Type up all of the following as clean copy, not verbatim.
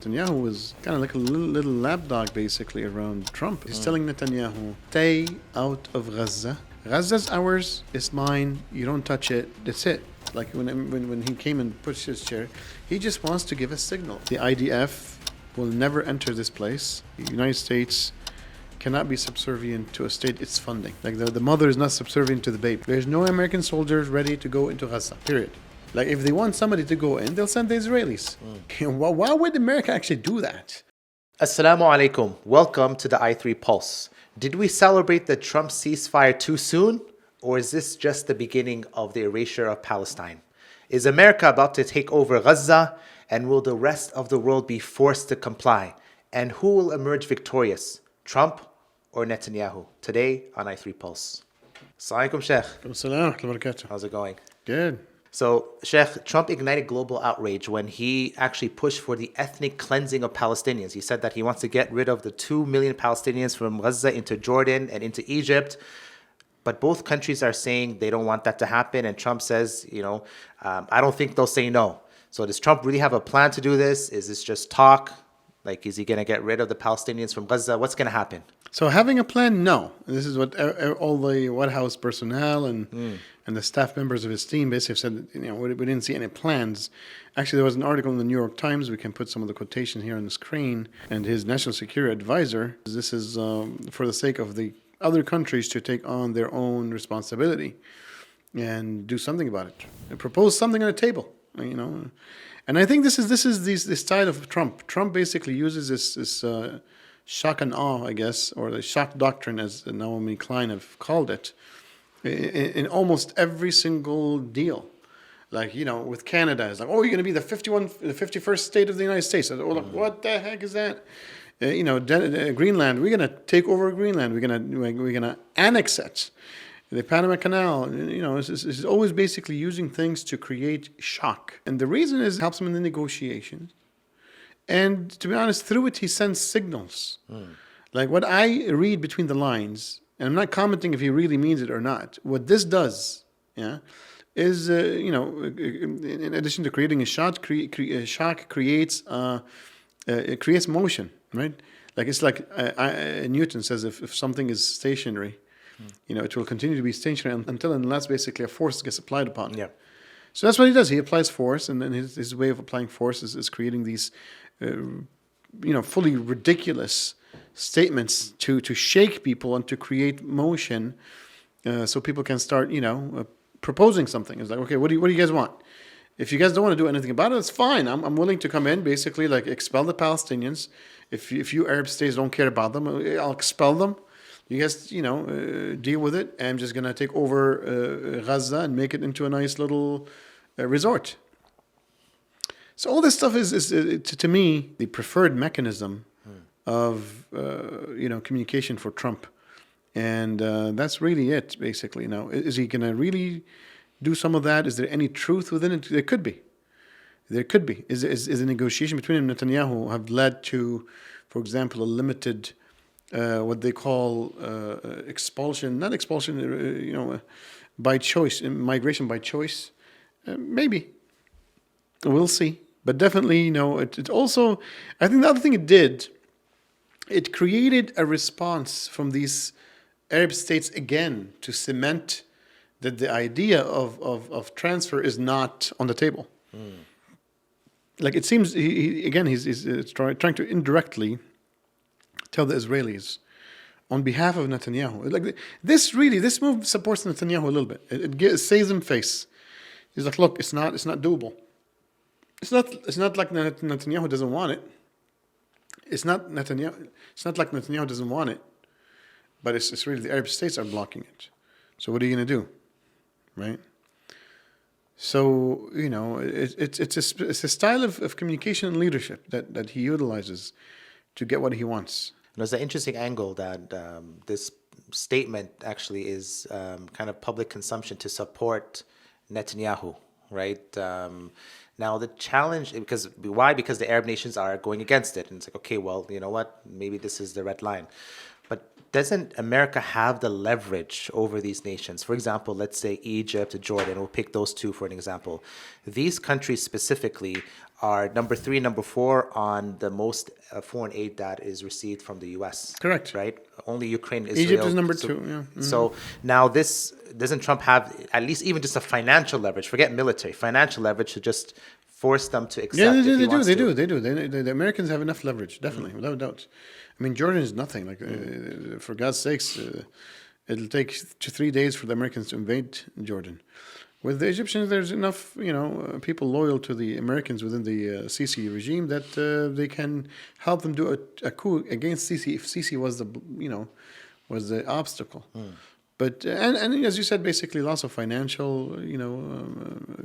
Netanyahu was kind of like a little lapdog basically around Trump. He's telling Netanyahu, stay out of Gaza. Gaza's ours, it's mine, you don't touch it, that's it. Like when he came and pushed his chair, he just wants to give a signal. The IDF will never enter this place. The United States cannot be subservient to a state it's funding. Like the mother is not subservient to the baby. There's no American soldiers ready to go into Gaza, period. Like, if they want somebody to go in, they'll send the Israelis. Why would America actually do that? Assalamu alaikum. Welcome to the i3 Pulse. Did we celebrate the Trump ceasefire too soon? Or is this just the beginning of the erasure of Palestine? Is America about to take over Gaza? And will the rest of the world be forced to comply? And who will emerge victorious? Trump or Netanyahu? Today on i3 Pulse. Assalamu alaikum, Sheikh. Assalamu How's it going? Good. So, Sheikh, Trump ignited global outrage when he actually pushed for the ethnic cleansing of Palestinians. He said that he wants to get rid of the 2 million Palestinians from Gaza into Jordan and into Egypt. But both countries are saying they don't want that to happen. And Trump says, I don't think they'll say no. So does Trump really have a plan to do this? Is this just talk? Like, is he going to get rid of the Palestinians from Gaza? What's going to happen? So having a plan, no. This is what all the White House personnel and the staff members of his team basically said, we didn't see any plans. Actually, there was an article in the New York Times. We can put some of the quotation here on the screen. And his national security advisor, this is for the sake of the other countries to take on their own responsibility and do something about it. And propose something on the table, And I think this is the style of Trump. Trump basically uses this shock and awe, I guess, or the shock doctrine, as Naomi Klein have called it, in almost every single deal. Like, with Canada, it's like, oh, you're going to be the 51st state of the United States. Like, what the heck is that? Greenland, we're going to take over Greenland. We're going to annex it. The Panama Canal, is always basically using things to create shock. And the reason is it helps him in the negotiations. And to be honest, through it, he sends signals. Like what I read between the lines, and I'm not commenting if he really means it or not. What this does, is, in addition to creating a shock, creates motion, right? Like it's like Newton says, if something is stationary, it will continue to be stationary until and unless basically a force gets applied upon it. Yeah. So that's what he does. He applies force, and then his way of applying force is creating these, fully ridiculous statements to shake people and to create motion, so people can start, proposing something. It's like, okay, what do you guys want? If you guys don't want to do anything about it, it's fine. I'm willing to come in, basically, like expel the Palestinians. If you Arab states don't care about them, I'll expel them. You guys, deal with it. I'm just going to take over Gaza and make it into a nice little resort. So all this stuff is to me, the preferred mechanism of, communication for Trump. And that's really it, basically. Now, is he going to really do some of that? Is there any truth within it? There could be. Is a negotiation between him and Netanyahu have led to, for example, a limited... what they call by choice, migration by choice. Maybe. We'll see. But definitely, it also, I think the other thing it did, it created a response from these Arab states again to cement that the idea of transfer is not on the table. Like it seems, he's trying to indirectly tell the Israelis on behalf of Netanyahu. Like this move supports Netanyahu a little bit. It saves him face. He's like, look, it's not doable. It's not like Netanyahu doesn't want it. It's not like Netanyahu doesn't want it, but it's really the Arab states are blocking it. So what are you going to do, right? So it's a style of communication and leadership that he utilizes to get what he wants. There's an interesting angle that this statement actually is kind of public consumption to support Netanyahu, right? Now the challenge, because the Arab nations are going against it. And it's like, okay, well, you know what? Maybe this is the red line. But doesn't America have the leverage over these nations? For example, let's say Egypt, Jordan, we'll pick those two for an example. These countries specifically are number 3, number 4 on the most foreign aid that is received from the U.S. Correct. Right? Only Ukraine, Israel. Egypt is number 2, yeah. Mm-hmm. So now doesn't Trump have at least even just a financial leverage, forget military, financial leverage to just force them to accept? Yeah, they do. The Americans have enough leverage, definitely, without doubt. I mean, Jordan is nothing. Like, for God's sakes, it'll take 3 days for the Americans to invade Jordan. With the Egyptians, there's enough, people loyal to the Americans within the Sisi regime that they can help them do a coup against Sisi if Sisi was the obstacle. But and as you said, basically lots of financial,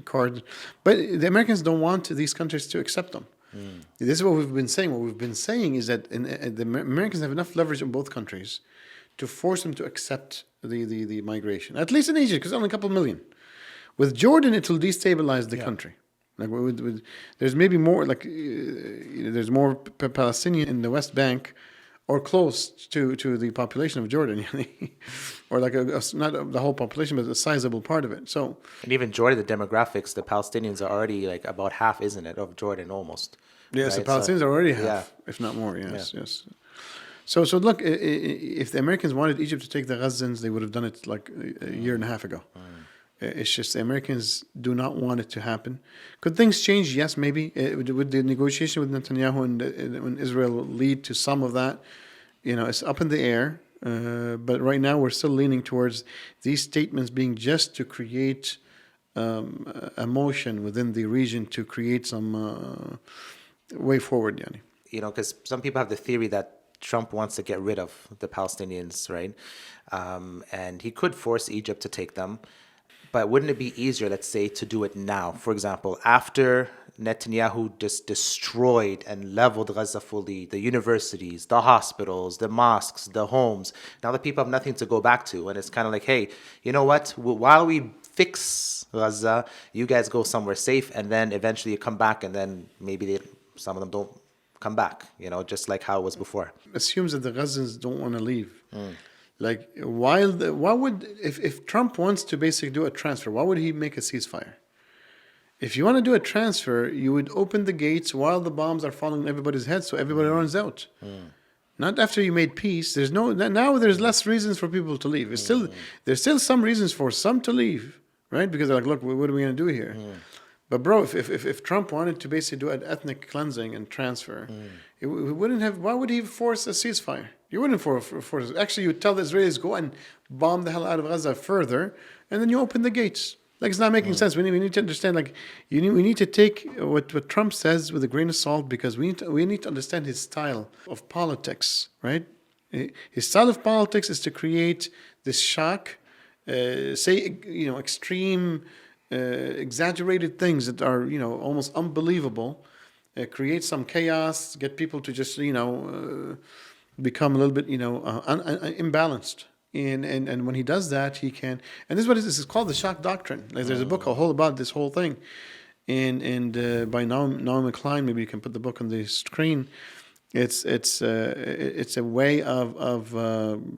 card. But the Americans don't want these countries to accept them. This is what we've been saying. What we've been saying is that the Americans have enough leverage in both countries to force them to accept the migration. At least in Egypt, because only a couple million. With Jordan, it will destabilize the country. Like there's maybe more there's more Palestinian in the West Bank, or close to the population of Jordan, or like not the whole population, but a sizable part of it. So, and even Jordan, the demographics, the Palestinians are already like about half, isn't it, of Jordan almost? Yes, right? The Palestinians are already half, if not more. Yes. So look, if the Americans wanted Egypt to take the Gazans, they would have done it like a year and a half ago. It's just the Americans do not want it to happen. Could things change? Yes, maybe. Would the negotiation with Netanyahu and Israel lead to some of that? It's up in the air. But right now we're still leaning towards these statements being just to create emotion within the region, to create some way forward, Yani. Because some people have the theory that Trump wants to get rid of the Palestinians, right? And he could force Egypt to take them. But wouldn't it be easier, let's say, to do it now? For example, after Netanyahu just destroyed and leveled Gaza fully, the universities, the hospitals, the mosques, the homes, now the people have nothing to go back to. And it's kind of like, hey, you know what? While we fix Gaza, you guys go somewhere safe, and then eventually you come back, and then maybe some of them don't come back, just like how it was before. Assumes that the Gazans don't want to leave. Like, if Trump wants to basically do a transfer, why would he make a ceasefire? If you want to do a transfer, you would open the gates while the bombs are falling on everybody's heads, so everybody runs out. Not after you made peace. Now there's less reasons for people to leave. There's still some reasons for some to leave, right? Because they're like, look, what are we going to do here? But bro, if Trump wanted to basically do an ethnic cleansing and transfer, he wouldn't have. Why would he force a ceasefire? You wouldn't force. Actually, you would tell the Israelis, go and bomb the hell out of Gaza further, and then you open the gates. Like, it's not making sense. We need to understand. Like, we need to take what Trump says with a grain of salt, because we need to understand his style of politics, right? His style of politics is to create this shock, extreme, exaggerated things that are almost unbelievable, create some chaos, get people to just become a little bit imbalanced. And when he does that, he can. And this is called the shock doctrine. Like, there's a book whole about this whole thing, and by Naomi Klein. Maybe you can put the book on the screen. It's a way of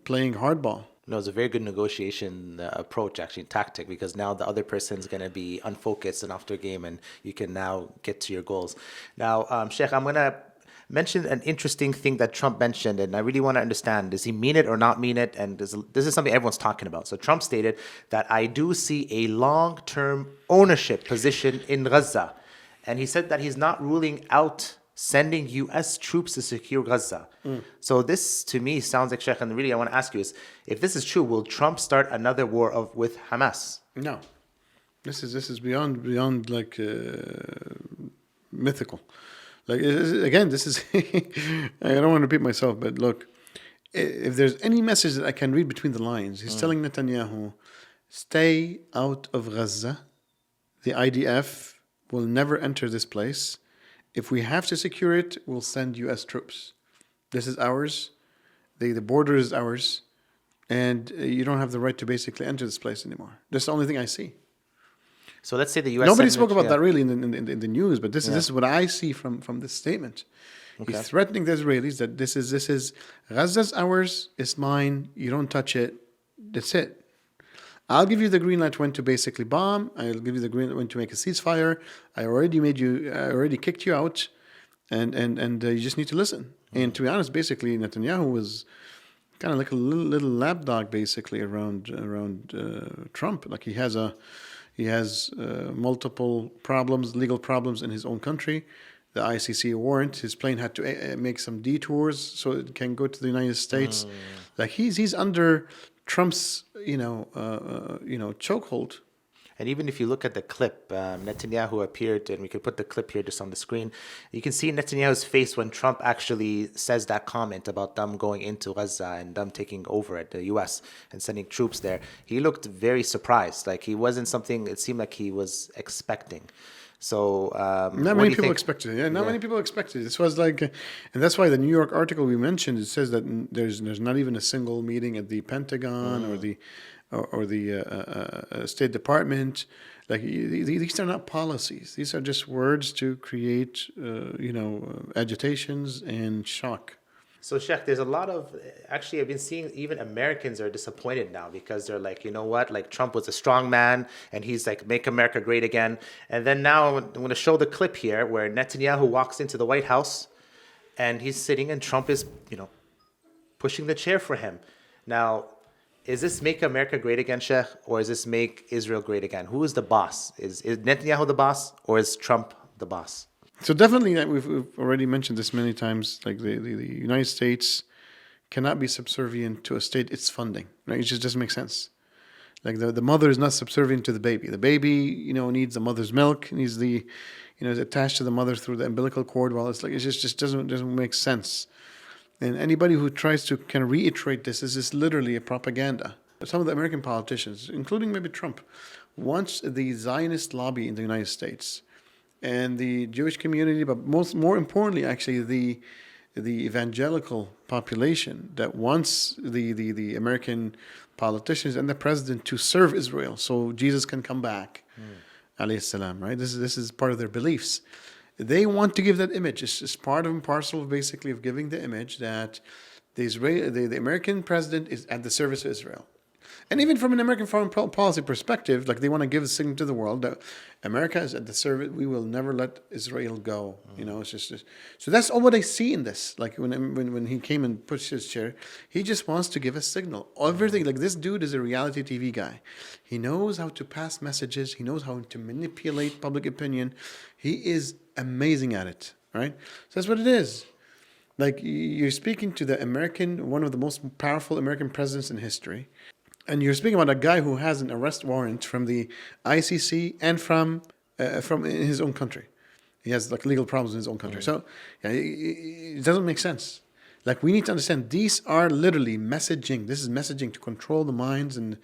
playing hardball. No, it's a very good negotiation approach, actually, tactic, because now the other person's going to be unfocused and off their game, and you can now get to your goals. Now, Sheikh, I'm going to mention an interesting thing that Trump mentioned, and I really want to understand, does he mean it or not mean it? And this is something everyone's talking about. So Trump stated that I do see a long-term ownership position in Gaza. And he said that he's not ruling out sending U.S. troops to secure Gaza. So this, to me, sounds like, Sheikh, and really I want to ask you is, if this is true, will Trump start another war with Hamas? No. This is beyond like mythical. Like, again, this is I don't want to repeat myself, but look, if there's any message that I can read between the lines, he's telling Netanyahu, stay out of Gaza. The IDF will never enter this place. If we have to secure it, we'll send U.S. troops. This is ours. The border is ours. And you don't have the right to basically enter this place anymore. That's the only thing I see. So let's say the U.S. Nobody spoke about that really in the news, but this is what I see from this statement. Okay. He's threatening the Israelis that this is Gaza's ours, it's mine. You don't touch it. That's it. I'll give you the green light when to basically bomb. I'll give you the green light when to make a ceasefire. I already kicked you out, and you just need to listen. And to be honest, basically Netanyahu was kind of like a little lapdog basically around Trump. Like he has multiple problems, legal problems in his own country. The ICC warrant. His plane had to make some detours so it can go to the United States. Like he's under Trump's chokehold. And even if you look at the clip, Netanyahu appeared, and we could put the clip here just on the screen. You can see Netanyahu's face when Trump actually says that comment about them going into Gaza and them taking over it, the U.S., and sending troops there. He looked very surprised. Like he wasn't something it seemed like he was expecting. So not many people expected it. Yeah, not many people expected it. This was like, and that's why the New York article we mentioned, it says that there's not even a single meeting at the Pentagon or the State Department. Like these are not policies. These are just words to create, agitations and shock. So, Sheikh, there's a lot of, actually, I've been seeing even Americans are disappointed now because they're like, you know what, like Trump was a strong man and he's like, make America great again. And then now I'm going to show the clip here where Netanyahu walks into the White House and he's sitting and Trump is, pushing the chair for him. Now, is this make America great again, Sheikh, or is this make Israel great again? Who is the boss? Is Netanyahu the boss or is Trump the boss? So definitely, we've already mentioned this many times. Like the United States cannot be subservient to a state it's funding. Right? It just doesn't make sense. Like the mother is not subservient to the baby. The baby, needs the mother's milk. Needs is attached to the mother through the umbilical cord. While it's like it just doesn't make sense. And anybody who tries to kind of reiterate this is literally a propaganda. Some of the American politicians, including maybe Trump, wants the Zionist lobby in the United States and the Jewish community, but more importantly, actually, the evangelical population that wants the American politicians and the president to serve Israel so Jesus can come back, alayhi salam, right? This is part of their beliefs. They want to give that image. It's part and parcel, basically, of giving the image that the American president is at the service of Israel. And even from an American foreign policy perspective, like they want to give the signal to the world that America is at the service. We will never let Israel go. It's just so that's all what I see in this. Like when he came and pushed his chair, he just wants to give a signal. Everything like this dude is a reality TV guy. He knows how to pass messages. He knows how to manipulate public opinion. He is amazing at it. Right. So that's what it is. Like you're speaking to one of the most powerful American presidents in history. And you're speaking about a guy who has an arrest warrant from the ICC and from his own country. He has like legal problems in his own country. So it doesn't make sense. Like we need to understand these are literally messaging. This is messaging to control the minds and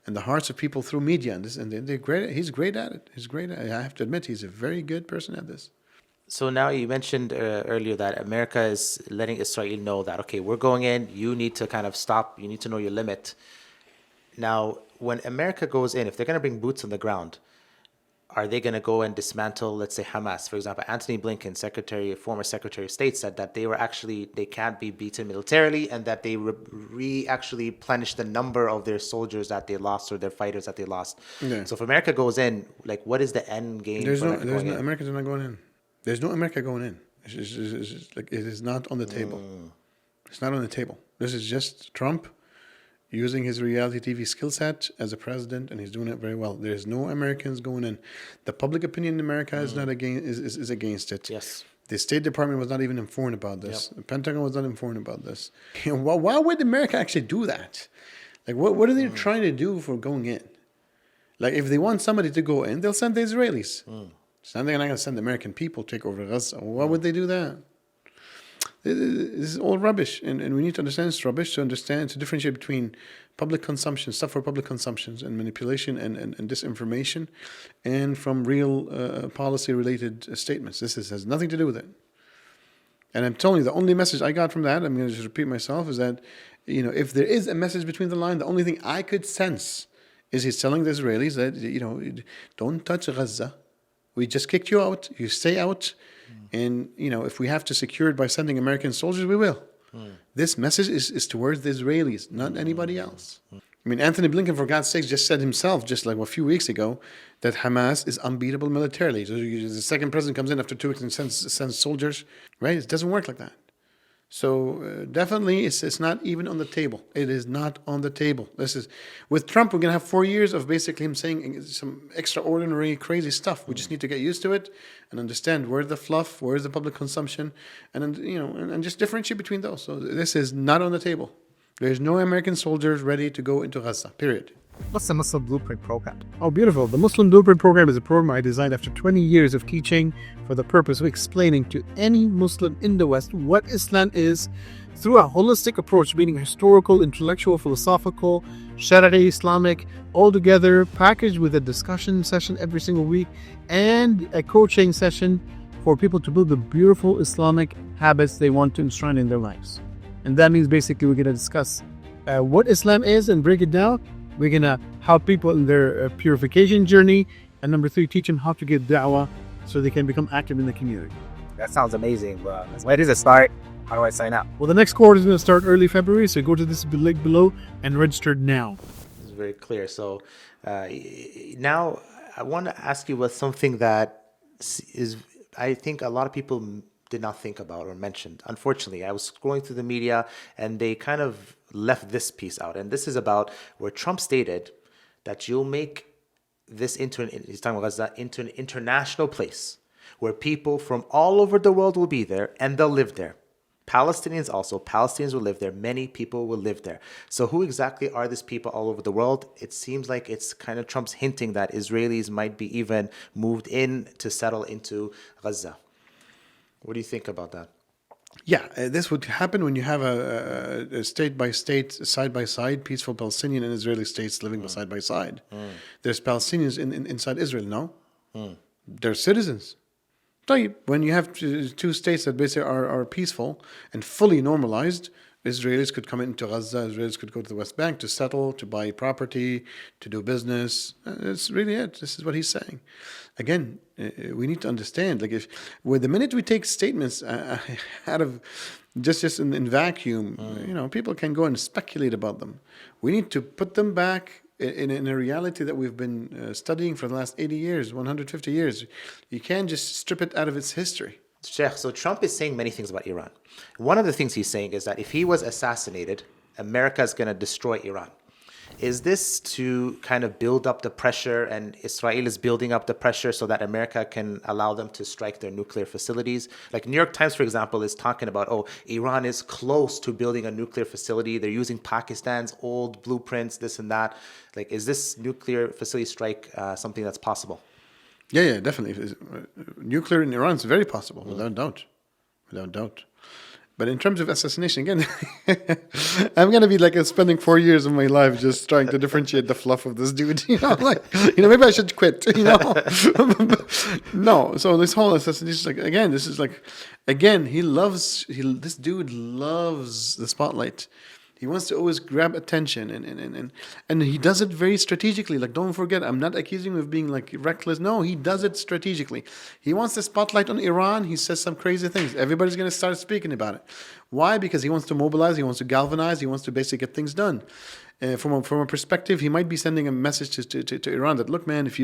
the hearts of people through media. And they're great. He's great at it. I have to admit, he's a very good person at this. So now you mentioned earlier that America is letting Israel know that, okay, we're going in. You need to kind of stop. You need to know your limit. Now, when America goes in, if they're going to bring boots on the ground, are they going to go and dismantle, let's say, Hamas? For example, Anthony Blinken, former Secretary of State, said that they can't be beaten militarily and that they actually replenish the number of their soldiers that they lost or their fighters that they lost. Yeah. So if America goes in, like, what is the end game? Americans are not going in. There's no America going in. It is not on the table. It's not on the table. This is just Trump using his reality TV skill set as a president, and he's doing it very well. There's no Americans going in. The public opinion in America is not against it. Yes. The State Department was not even informed about this. Yep. The Pentagon was not informed about this. Why would America actually do that? Like, what are they trying to do for going in? Like, if they want somebody to go in, they'll send the Israelis. So they're not going to send the American people to take over Gaza. Why would they do that? This is all rubbish, and we need to understand it's rubbish to differentiate between public consumption, stuff for public consumptions, and manipulation and disinformation, and from real policy-related statements. This has nothing to do with it. And I'm telling you, the only message I got from that, I'm going to just repeat myself, is that if there is a message between the line, the only thing I could sense is he's telling the Israelis that don't touch Gaza. We just kicked you out. You stay out. And, if we have to secure it by sending American soldiers, we will. This message is towards the Israelis, not anybody else. I mean, Anthony Blinken, for God's sake, just said himself, just like a few weeks ago, that Hamas is unbeatable militarily. So the second president comes in after 2 weeks and sends soldiers, right? It doesn't work like that. So definitely, it's not even on the table. It is not on the table. With Trump, we're going to have 4 years of basically him saying some extraordinary, crazy stuff. We just need to get used to it and understand where's the fluff, where's the public consumption, and and just differentiate between those. So this is not on the table. There's no American soldiers ready to go into Gaza, period. What's the Muslim Blueprint Program? Oh, beautiful. The Muslim Blueprint Program is a program I designed after 20 years of teaching for the purpose of explaining to any Muslim in the West what Islam is through a holistic approach, meaning historical, intellectual, philosophical, Shari'i, Islamic, all together, packaged with a discussion session every single week and a coaching session for people to build the beautiful Islamic habits they want to enshrine in their lives. And that means basically we're going to discuss what Islam is and break it down. We're going to help people in their purification journey. And number 3, teach them how to get da'wah so they can become active in the community. That sounds amazing. Where does it start? How do I sign up? Well, the next course is going to start early February, so go to this link below and register now. It's very clear. So now I want to ask you about something that is, I think a lot of people did not think about or mentioned. Unfortunately, I was scrolling through the media and they kind of left this piece out. And this is about where Trump stated that you'll make this he's talking about Gaza, into an international place where people from all over the world will be there and they'll live there. Palestinians will live there. Many people will live there. So who exactly are these people all over the world? It seems like it's kind of Trump's hinting that Israelis might be even moved in to settle into Gaza. What do you think about that? Yeah, this would happen when you have a state-by-state, side-by-side, peaceful Palestinian and Israeli states living side by side. There's Palestinians inside Israel, no? They're citizens. When you have two states that basically are peaceful and fully normalized, Israelis could come into Gaza, Israelis could go to the West Bank to settle, to buy property, to do business. That's really it. This is what he's saying. Again, we need to understand, the minute we take statements out of just in vacuum, people can go and speculate about them. We need to put them back in a reality that we've been studying for the last 80 years, 150 years. You can't just strip it out of its history. Sheikh, so Trump is saying many things about Iran. One of the things he's saying is that if he was assassinated, America is going to destroy Iran. Is this to kind of build up the pressure, and Israel is building up the pressure so that America can allow them to strike their nuclear facilities? Like New York Times, for example, is talking about, Iran is close to building a nuclear facility. They're using Pakistan's old blueprints, this and that. Is this nuclear facility strike something that's possible? Yeah, definitely. Nuclear in Iran is very possible, without doubt. But in terms of assassination, again, I'm going to be spending 4 years of my life just trying to differentiate the fluff of this dude. Maybe I should quit, No, so this whole assassination, this dude loves the spotlight. He wants to always grab attention, and he does it very strategically. Don't forget, I'm not accusing him of being reckless. No, he does it strategically. He wants the spotlight on Iran. He says some crazy things. Everybody's going to start speaking about it. Why? Because he wants to mobilize. He wants to galvanize. He wants to basically get things done. From a perspective, he might be sending a message to Iran that, look, man, if you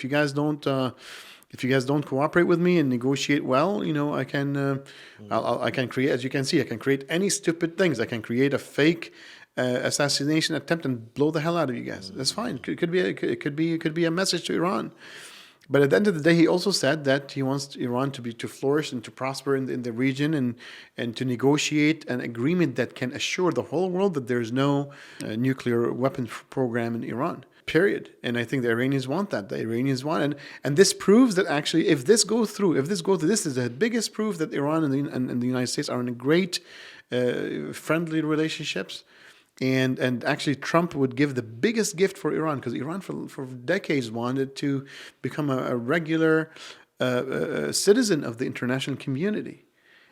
guys don't cooperate with me and negotiate well, I can create, as you can see, I can create any stupid things. I can create a fake assassination attempt and blow the hell out of you guys. That's fine. It could be a message to Iran. But at the end of the day, he also said that he wants Iran to flourish and to prosper in the region and to negotiate an agreement that can assure the whole world that there's no nuclear weapon program in Iran. Period. And I think the Iranians want that. The Iranians want it. And this proves that actually, if this goes through, this is the biggest proof that Iran and the United States are in a great friendly relationships. And actually, Trump would give the biggest gift for Iran, because Iran for decades wanted to become a regular citizen of the international community.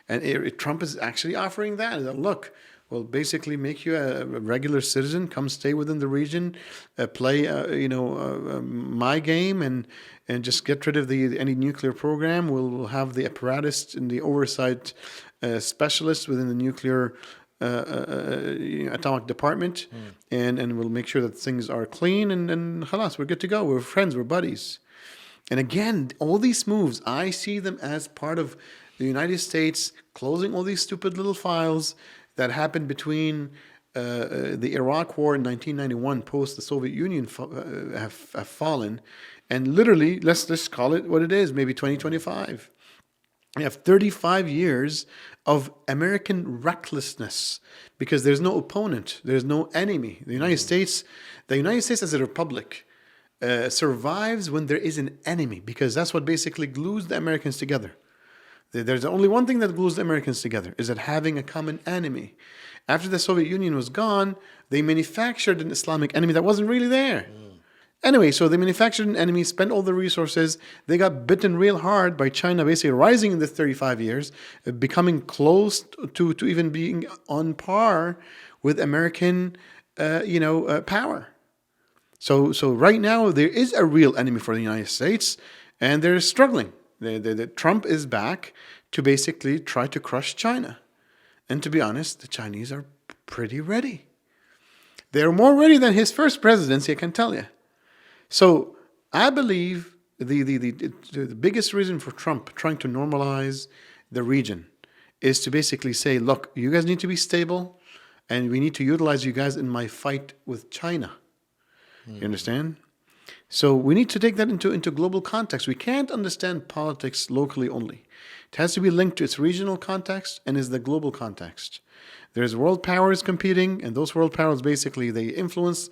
And Trump is actually offering that. Look, will basically make you a regular citizen, come stay within the region, play, my game, and just get rid of any nuclear program. We'll have the apparatus and the oversight specialists within the nuclear atomic department, and we'll make sure that things are clean, and khalas, we're good to go. We're friends, we're buddies. And again, all these moves, I see them as part of the United States closing all these stupid little files that happened between the Iraq War in 1991, post the Soviet Union have fallen, and literally, let's just call it what it is, maybe 2025. We have 35 years of American recklessness because there's no opponent, there's no enemy. The United States as a republic survives when there is an enemy, because that's what basically glues the Americans together. There's only one thing that glues the Americans together, is that having a common enemy. After the Soviet Union was gone, they manufactured an Islamic enemy that wasn't really there. Anyway, so they manufactured an enemy, spent all the resources. They got bitten real hard by China, basically rising in the 35 years, becoming close to even being on par with American, power. So right now there is a real enemy for the United States, and they're struggling. Trump is back to basically try to crush China. And to be honest, the Chinese are pretty ready. They're more ready than his first presidency, I can tell you. So I believe the biggest reason for Trump trying to normalize the region is to basically say, look, you guys need to be stable, and we need to utilize you guys in my fight with China. You understand? So we need to take that into global context. We can't understand politics locally only. It has to be linked to its regional context and is the global context. There's world powers competing, and those world powers basically they influence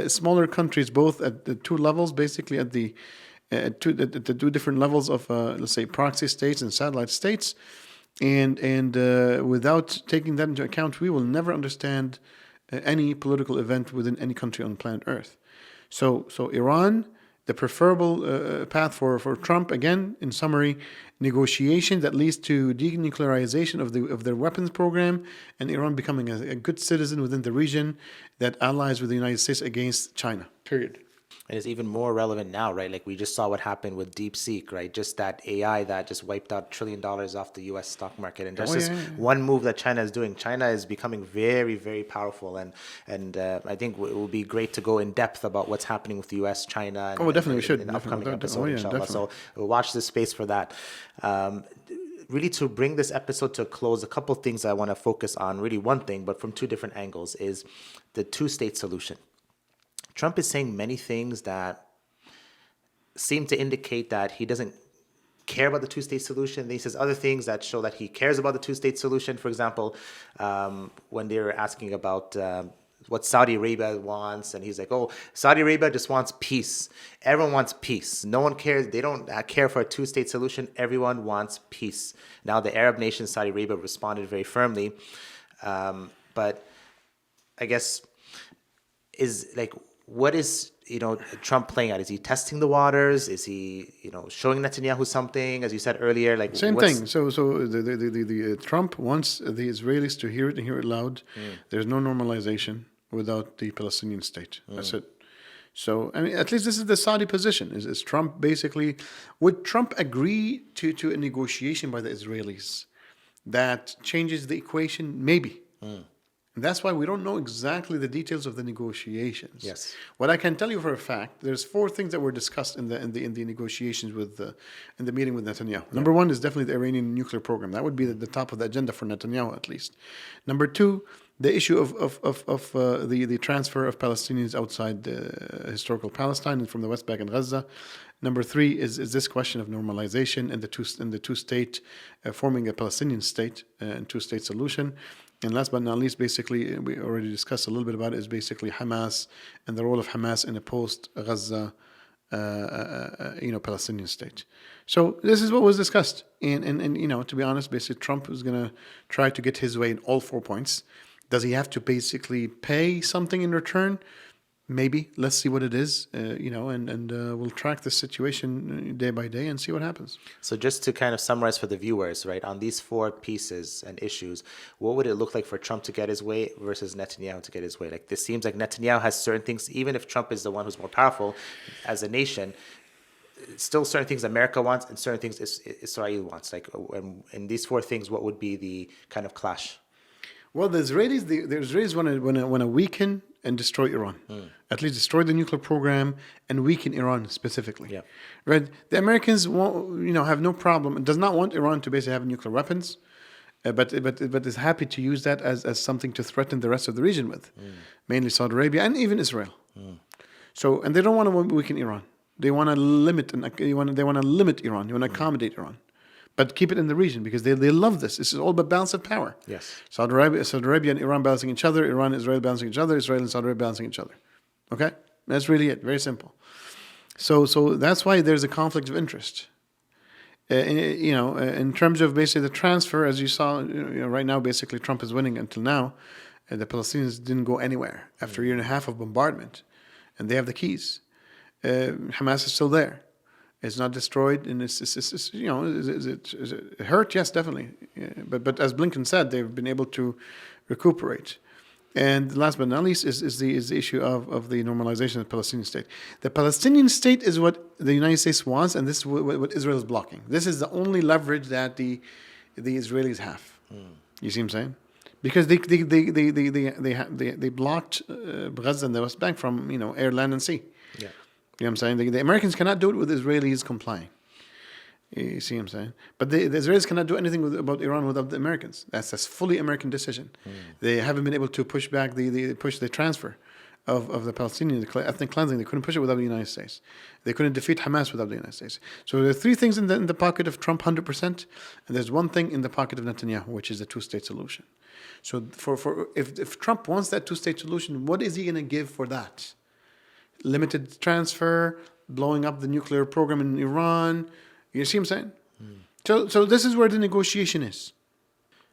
smaller countries both at the two levels, basically at the two different levels of let's say proxy states and satellite states, and without taking that into account, we will never understand any political event within any country on planet Earth. So Iran, the preferable path for Trump, again, in summary, negotiation that leads to denuclearization of their weapons program, and Iran becoming a good citizen within the region that allies with the United States against China, period. And it's even more relevant now, right? Like we just saw what happened with DeepSeek, right? Just that AI that just wiped out $1 trillion off the U.S. stock market, and just one move that China is doing. China is becoming very, very powerful, and I think it will be great to go in depth about what's happening with the U.S., China. And, definitely we should. In the upcoming episode, inshallah. Definitely. So we'll watch this space for that. Really, to bring this episode to a close, a couple things I want to focus on. Really, one thing, but from two different angles, is the two-state solution. Trump is saying many things that seem to indicate that he doesn't care about the two-state solution. Then he says other things that show that he cares about the two-state solution. For example, when they were asking about what Saudi Arabia wants, and he's like, oh, Saudi Arabia just wants peace. Everyone wants peace. No one cares. They don't care for a two-state solution. Everyone wants peace. Now, the Arab nation, Saudi Arabia, responded very firmly. But I guess is like, what is Trump playing at? Is he testing the waters? Is he showing Netanyahu something? As you said earlier, like same thing. So the Trump wants the Israelis to hear it and hear it loud. There's no normalization without the Palestinian state. That's it. So I mean, at least this is the Saudi position. Is Trump basically, would Trump agree to a negotiation by the Israelis that changes the equation? Maybe. And that's why we don't know exactly the details of the negotiations. Yes. What I can tell you for a fact, there's 4 things that were discussed in the negotiations in the meeting with Netanyahu. Number 1 is definitely the Iranian nuclear program. That would be the top of the agenda for Netanyahu, at least. Number 2, the issue of the transfer of Palestinians outside historical Palestine and from the West Bank and Gaza. Number 3 is this question of normalization and the two-state forming a Palestinian state and two-state solution. And last but not least, basically, we already discussed a little bit about it, is basically Hamas and the role of Hamas in a post-Gaza, Palestinian state. So this is what was discussed. And to be honest, basically, Trump is going to try to get his way in all 4 points. Does he have to basically pay something in return? Maybe. Let's see what it is, and we'll track the situation day by day and see what happens. So just to kind of summarize for the viewers, right, on these 4 pieces and issues, what would it look like for Trump to get his way versus Netanyahu to get his way? Like, this seems like Netanyahu has certain things, even if Trump is the one who's more powerful as a nation, still certain things America wants and certain things Israel wants. Like, in these 4 things, what would be the kind of clash? Well, the Israelis want to weaken and destroy Iran. At least destroy the nuclear program and weaken Iran specifically. Yeah. Right? The Americans have no problem. Does not want Iran to basically have nuclear weapons, but is happy to use that as something to threaten the rest of the region with, mainly Saudi Arabia and even Israel. So, and they don't want to weaken Iran. They want to limit Iran. You want to accommodate Iran, but keep it in the region because they love this. This is all about balance of power. Yes. Saudi Arabia and Iran balancing each other. Iran and Israel balancing each other. Israel and Saudi Arabia balancing each other. Okay, that's really it. Very simple. So that's why there's a conflict of interest. In terms of basically the transfer, as you saw, right now basically Trump is winning until now. The Palestinians didn't go anywhere after a year and a half of bombardment, and they have the keys. Hamas is still there. It's not destroyed, and it's is it hurt? Yes, definitely. But as Blinken said, they've been able to recuperate. And last but not least is the issue of the normalization of the Palestinian state. The Palestinian state is what the United States wants, and this is what Israel is blocking. This is the only leverage that the Israelis have. You see what I'm saying? Because they blocked Gaza and the West Bank from air, land, and sea. Yeah. You know what I'm saying? The Americans cannot do it with Israelis complying. You see what I'm saying? But the Israelis cannot do anything about Iran without the Americans. That's a fully American decision. They haven't been able to push back the transfer of the Palestinian ethnic cleansing. They couldn't push it without the United States. They couldn't defeat Hamas without the United States. So there are 3 things in the pocket of Trump, 100%, and there's 1 thing in the pocket of Netanyahu, which is the 2-state solution. So if Trump wants that 2-state solution, what is he going to give for that? Limited transfer, blowing up the nuclear program in Iran. You see what I'm saying? So this is where the negotiation is.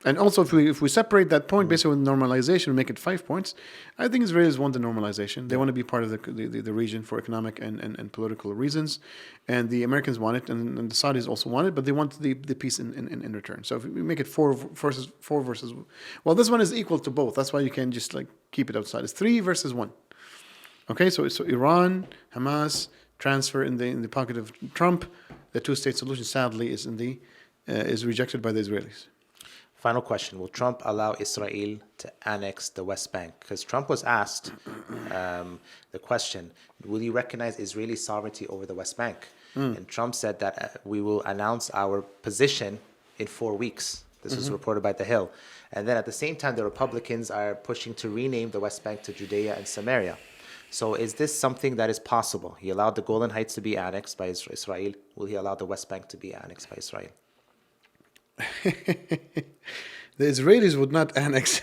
And also, if we separate that point basically with normalization and make it 5 points, I think Israelis want the normalization. They want to be part of the region for economic and political reasons. And the Americans want it, and the Saudis also want it, but they want the peace in return. So if we make it 4 versus... Well, this one is equal to both. That's why you can just keep it outside. It's 3 versus 1. Okay, so Iran, Hamas, transfer in the pocket of Trump. The 2-state solution, sadly, is rejected by the Israelis. Final question. Will Trump allow Israel to annex the West Bank? Because Trump was asked the question, will you recognize Israeli sovereignty over the West Bank? And Trump said that we will announce our position in 4 weeks. This was reported by The Hill. And then at the same time, the Republicans are pushing to rename the West Bank to Judea and Samaria. So is this something that is possible? He allowed the Golan Heights to be annexed by Israel. Will he allow the West Bank to be annexed by Israel? The Israelis would not annex.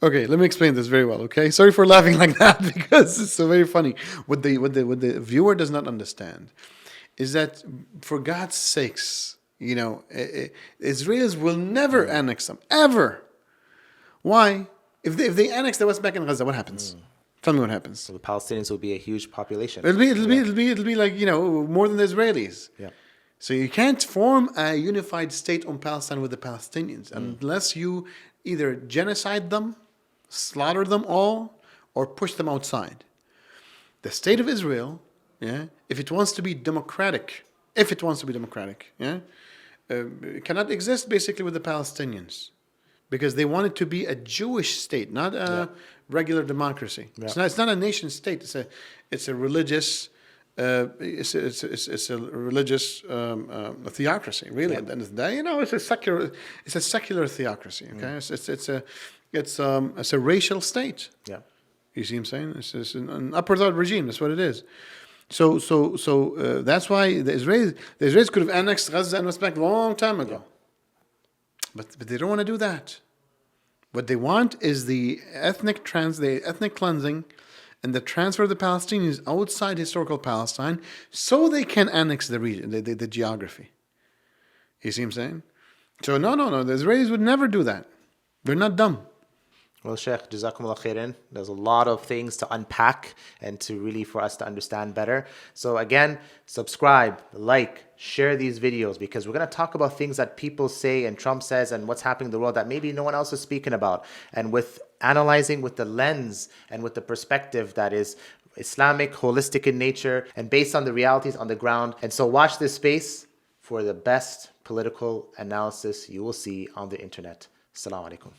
Okay, let me explain this very well. Okay, sorry for laughing like that because it's so very funny. What the viewer does not understand is that, for God's sakes, Israelis will never annex them ever. Why? If they annex the West Bank and Gaza, what happens? Tell me what happens. So the Palestinians will be a huge population. It'll be like more than the Israelis. Yeah. So you can't form a unified state on Palestine with the Palestinians unless you either genocide them, slaughter them all, or push them outside. The state of Israel, if it wants to be democratic, it cannot exist basically with the Palestinians. Because they want it to be a Jewish state, not a regular democracy. Yeah. It's not a nation state. It's a religious. It's a religious theocracy. Really, at the end of the day, it's a secular theocracy. Okay, it's a racial state. Yeah, you see what I'm saying? It's an apartheid regime. That's what it is. So that's why the Israelis could have annexed Gaza and West Bank a long time ago. Yeah. But they don't want to do that. What they want is the ethnic cleansing and the transfer of the Palestinians outside historical Palestine so they can annex the region, the geography. You see what I'm saying? So no. The Israelis would never do that. They're not dumb. Well, Sheikh, Jazakumullah khairan. There's a lot of things to unpack and to really for us to understand better. So again, subscribe, like, share these videos, because we're going to talk about things that people say and Trump says and what's happening in the world that maybe no one else is speaking about. And with analyzing with the lens and with the perspective that is Islamic, holistic in nature, and based on the realities on the ground. And so watch this space for the best political analysis you will see on the internet. Assalamu alaikum.